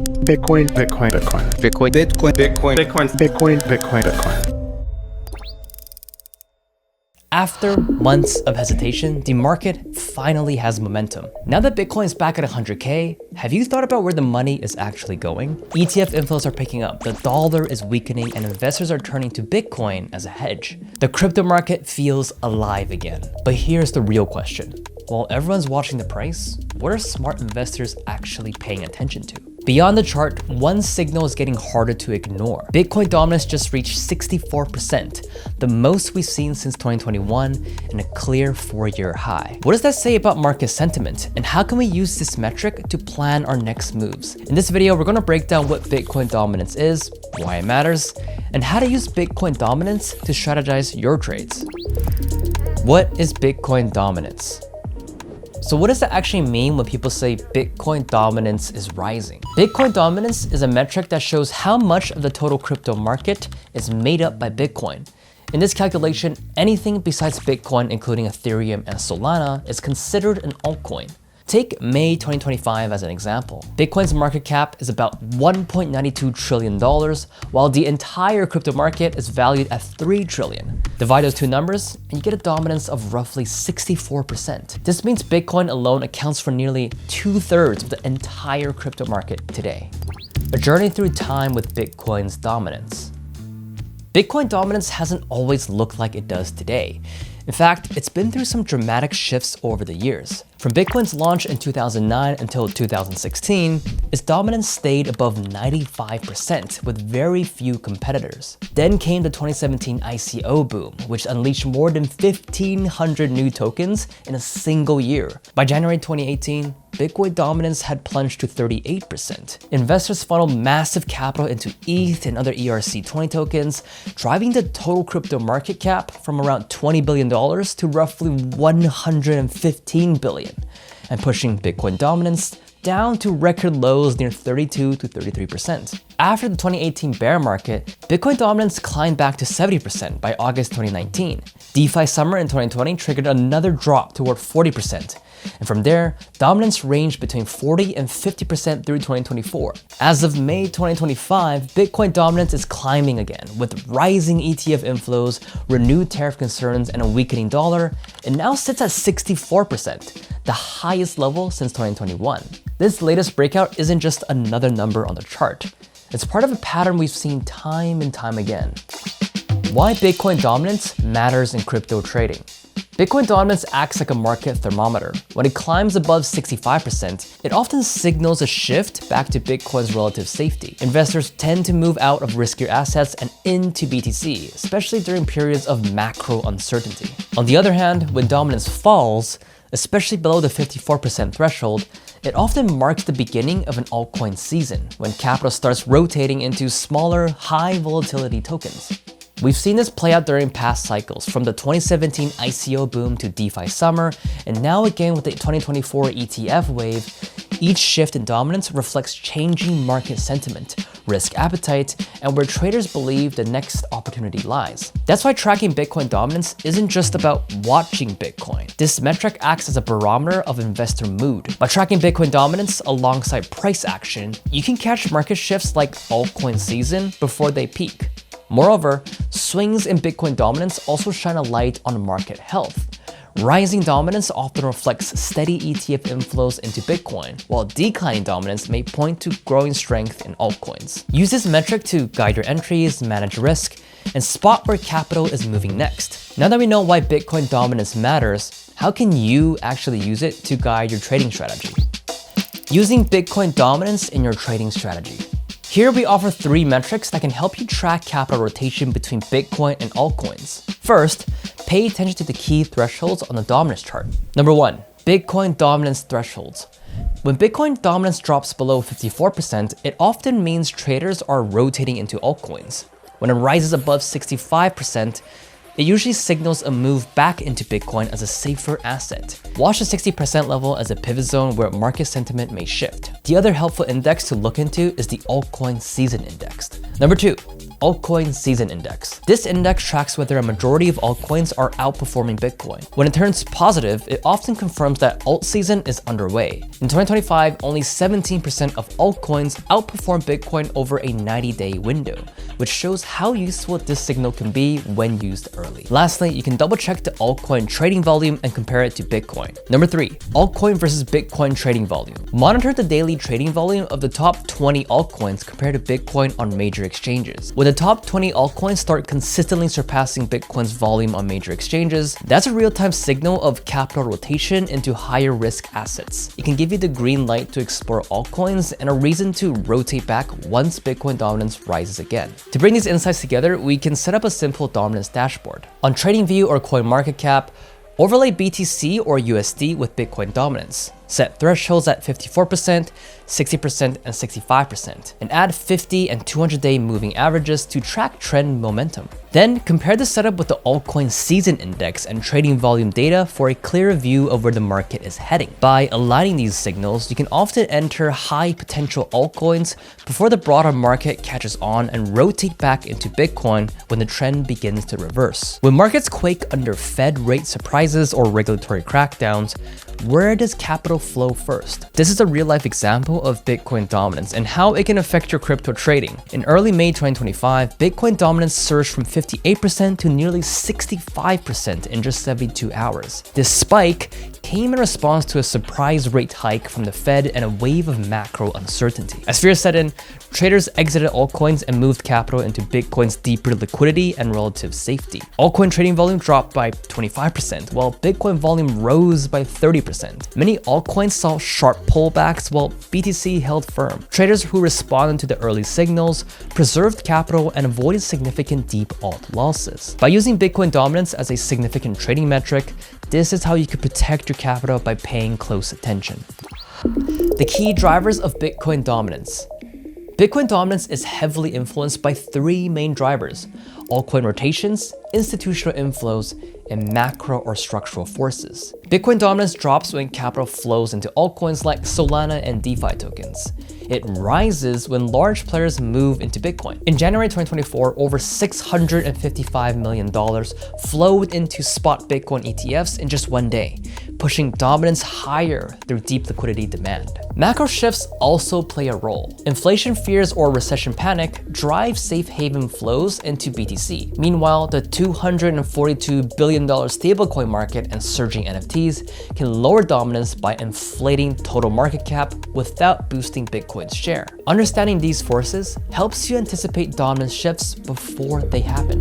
Bitcoin, Bitcoin, Bitcoin, Bitcoin, Bitcoin, Bitcoin, Bitcoin, Bitcoin, Bitcoin. After months of hesitation, the market finally has momentum. Now that Bitcoin is back at 100K, have you thought about where the money is actually going? ETF inflows are picking up, the dollar is weakening, and investors are turning to Bitcoin as a hedge. The crypto market feels alive again. But here's the real question. While everyone's watching the price, what are smart investors actually paying attention to? Beyond the chart, one signal is getting harder to ignore. Bitcoin dominance just reached 64%, the most we've seen since 2021 and a clear 4-year high. What does that say about market sentiment? And how can we use this metric to plan our next moves? In this video, we're gonna break down what Bitcoin dominance is, why it matters, and how to use Bitcoin dominance to strategize your trades. What is Bitcoin dominance? So what does that actually mean when people say Bitcoin dominance is rising? Bitcoin dominance is a metric that shows how much of the total crypto market is made up by Bitcoin. In this calculation, anything besides Bitcoin, including Ethereum and Solana, is considered an altcoin. Take May 2025 as an example. Bitcoin's market cap is about $1.92 trillion, while the entire crypto market is valued at $3 trillion. Divide those two numbers, and you get a dominance of roughly 64%. This means Bitcoin alone accounts for nearly 2/3 of the entire crypto market today. A journey through time with Bitcoin's dominance. Bitcoin dominance hasn't always looked like it does today. In fact, it's been through some dramatic shifts over the years. From Bitcoin's launch in 2009 until 2016, its dominance stayed above 95% with very few competitors. Then came the 2017 ICO boom, which unleashed more than 1,500 new tokens in a single year. By January 2018, Bitcoin dominance had plunged to 38%. Investors funneled massive capital into ETH and other ERC20 tokens, driving the total crypto market cap from around $20 billion to roughly $115 billion, and pushing Bitcoin dominance down to record lows near 32 to 33%. After the 2018 bear market, Bitcoin dominance climbed back to 70% by August 2019. DeFi summer in 2020 triggered another drop toward 40%. And from there, dominance ranged between 40 and 50% through 2024. As of May 2025, Bitcoin dominance is climbing again, with rising ETF inflows, renewed tariff concerns, and a weakening dollar. It now sits at 64%, the highest level since 2021. This latest breakout isn't just another number on the chart. It's part of a pattern we've seen time and time again. Why Bitcoin dominance matters in crypto trading. Bitcoin dominance acts like a market thermometer. When it climbs above 65%, it often signals a shift back to Bitcoin's relative safety. Investors tend to move out of riskier assets and into BTC, especially during periods of macro uncertainty. On the other hand, when dominance falls, especially below the 54% threshold, it often marks the beginning of an altcoin season, when capital starts rotating into smaller, high volatility tokens. We've seen this play out during past cycles, from the 2017 ICO boom to DeFi summer, and now again with the 2024 ETF wave. Each shift in dominance reflects changing market sentiment, risk appetite, and where traders believe the next opportunity lies. That's why tracking Bitcoin dominance isn't just about watching Bitcoin. This metric acts as a barometer of investor mood. By tracking Bitcoin dominance alongside price action, you can catch market shifts like altcoin season before they peak. Moreover, swings in Bitcoin dominance also shine a light on market health. Rising dominance often reflects steady ETF inflows into Bitcoin, while declining dominance may point to growing strength in altcoins. Use this metric to guide your entries, manage risk, and spot where capital is moving next. Now that we know why Bitcoin dominance matters, how can you actually use it to guide your trading strategy? Using Bitcoin dominance in your trading strategy. Here we offer 3 metrics that can help you track capital rotation between Bitcoin and altcoins. First, pay attention to the key thresholds on the dominance chart. Number 1, Bitcoin dominance thresholds. When Bitcoin dominance drops below 54%, it often means traders are rotating into altcoins. When it rises above 65%, it usually signals a move back into Bitcoin as a safer asset. Watch the 60% level as a pivot zone where market sentiment may shift. The other helpful index to look into is the Altcoin Season Index. Number 2, Altcoin Season Index. This index tracks whether a majority of altcoins are outperforming Bitcoin. When it turns positive, it often confirms that Altseason is underway. In 2025, only 17% of altcoins outperformed Bitcoin over a 90-day window, which shows how useful this signal can be when used early. Lastly, you can double check the altcoin trading volume and compare it to Bitcoin. Number 3, altcoin versus Bitcoin trading volume. Monitor the daily trading volume of the top 20 altcoins compared to Bitcoin on major exchanges. When the top 20 altcoins start consistently surpassing Bitcoin's volume on major exchanges, that's a real-time signal of capital rotation into higher risk assets. It can give you the green light to explore altcoins and a reason to rotate back once Bitcoin dominance rises again. To bring these insights together, we can set up a simple dominance dashboard. On TradingView or CoinMarketCap, overlay BTC or USD with Bitcoin dominance. Set thresholds at 54%, 60%, and 65%, and add 50 and 200-day moving averages to track trend momentum. Then compare the setup with the Altcoin Season Index and trading volume data for a clearer view of where the market is heading. By aligning these signals, you can often enter high potential altcoins before the broader market catches on and rotate back into Bitcoin when the trend begins to reverse. When markets quake under Fed rate surprises or regulatory crackdowns, where does capital flow first? This is a real-life example of Bitcoin dominance and how it can affect your crypto trading. In early May 2025, Bitcoin dominance surged from 58% to nearly 65% in just 72 hours. This spike came in response to a surprise rate hike from the Fed and a wave of macro uncertainty. As fear set in, traders exited altcoins and moved capital into Bitcoin's deeper liquidity and relative safety. Altcoin trading volume dropped by 25%, while Bitcoin volume rose by 30%. Many altcoins saw sharp pullbacks while BTC held firm. Traders who responded to the early signals preserved capital and avoided significant deep alt losses. By using Bitcoin dominance as a significant trading metric, this is how you could protect your capital by paying close attention. The key drivers of Bitcoin dominance. Bitcoin dominance is heavily influenced by 3 main drivers: altcoin rotations, institutional inflows, and macro or structural forces. Bitcoin dominance drops when capital flows into altcoins like Solana and DeFi tokens. It rises when large players move into Bitcoin. In January 2024, over $655 million flowed into spot Bitcoin ETFs in just one day, pushing dominance higher through deep liquidity demand. Macro shifts also play a role. Inflation fears or recession panic drive safe haven flows into BTC. Meanwhile, the $242 billion stablecoin market and surging NFTs can lower dominance by inflating total market cap without boosting Bitcoin's share. Understanding these forces helps you anticipate dominance shifts before they happen.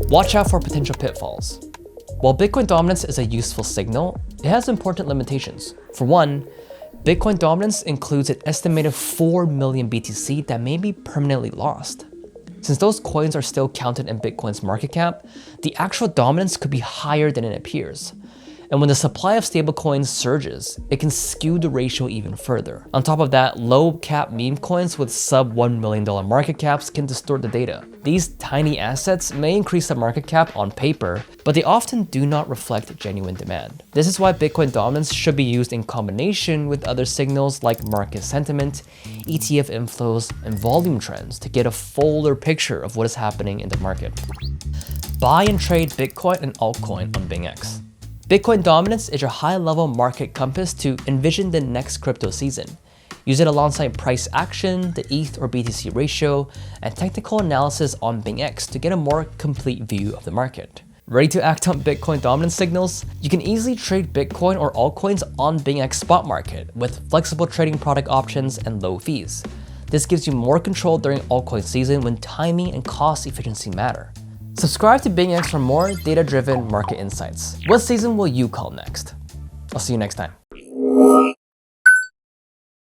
Watch out for potential pitfalls. While Bitcoin dominance is a useful signal, it has important limitations. For one, Bitcoin dominance includes an estimated 4 million BTC that may be permanently lost. Since those coins are still counted in Bitcoin's market cap, the actual dominance could be higher than it appears. And when the supply of stablecoins surges, it can skew the ratio even further. On top of that, low cap meme coins with sub $1 million market caps can distort the data. These tiny assets may increase the market cap on paper, but they often do not reflect genuine demand. This is why Bitcoin dominance should be used in combination with other signals like market sentiment, ETF inflows, and volume trends to get a fuller picture of what is happening in the market. Buy and trade Bitcoin and altcoin on BingX. Bitcoin dominance is your high-level market compass to envision the next crypto season. Use it alongside price action, the ETH or BTC ratio, and technical analysis on BingX to get a more complete view of the market. Ready to act on Bitcoin dominance signals? You can easily trade Bitcoin or altcoins on BingX spot market with flexible trading product options and low fees. This gives you more control during altcoin season when timing and cost efficiency matter. Subscribe to BingX for more data-driven market insights. What season will you call next? I'll see you next time.